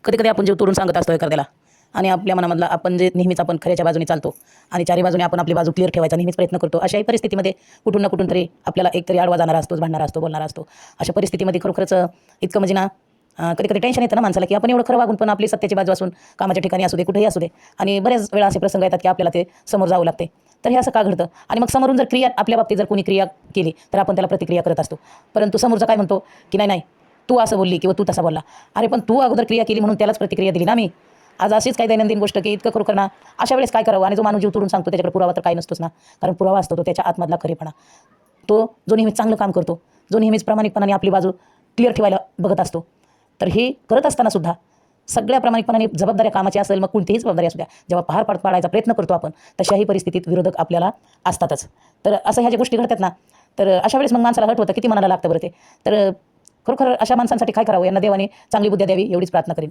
कधी कधी आपण जीव तोडून सांगत असतो एखाद्याला आणि आपल्या मनामधला आपण जे नेहमीच आपण खऱ्याच्या बाजूने चालतो आणि चारी बाजूने आपण आपली बाजू क्लिअर ठेवायचा नेहमीच प्रयत्न करतो. अशाही परिस्थितीमध्ये कुठून ना कुठून तरी आपल्याला एकतरी आडवा जाणारा असतोच, भांडणारा असतो, बोलणारा असतो. अशा परिस्थितीमध्ये खरोखरच इतकं म्हणजे ना कधी कधी टेन्शन येतं ना माणसाला, की आपण एवढं खरं वागून पण आपली सत्याची बाजू असून कामाच्या ठिकाणी असू दे, कुठेही असू दे, आणि बऱ्याच वेळा असे प्रसंग येतात की आपल्याला ते समोर जावं लागते. तर हे असं का घडतं? आणि मग समोरून जर क्रिया आपल्या बाबतीत जर कोणी क्रिया केली तर आपण त्याला प्रतिक्रिया करत असतो. परंतु समोरचा काय म्हणतो की नाही नाही, तू असं बोलली किंवा तू तसा बोलला. अरे पण तू अगोदर क्रिया केली म्हणून त्यालाच प्रतिक्रिया दिली ना मी. आज अशीच काही दैनंदिन गोष्ट की इतकं खरोखर ना अशा वेळेस काय करावं? आणि जो माणूस जीव तोडून सांगतो त्याच्याकडे पुरावा तर काही नसतोच ना. कारण पुरावा असतो तो त्याच्या आतमधला खरेपणा. तो जो नेहमीच चांगलं काम करतो, जो नेहमीच प्रामाणिकपणाने आपली बाजू क्लिअर ठेवायला बघत असतो. तर हे करत असताना सुद्धा सगळ्या प्रामाणिकपणाने जबाबदाऱ्या कामाची असेल, मग कोणतीही जबाबदारी असू द्या, जेव्हा पाडायचा प्रयत्न करतो आपण, तशाही परिस्थितीत विरोधक आपल्याला असतातच. तर असं ह्या ज्या गोष्टी घडतात ना, तर अशा वेळेस मग माणसाला हट होतं, किती मनाला लागतं बरं ते. तर खरोखर अशा माणसांसाठी काय करावं? यांना देवाने चांगली बुद्धी द्यावी एवढीच प्रार्थना करेन मी.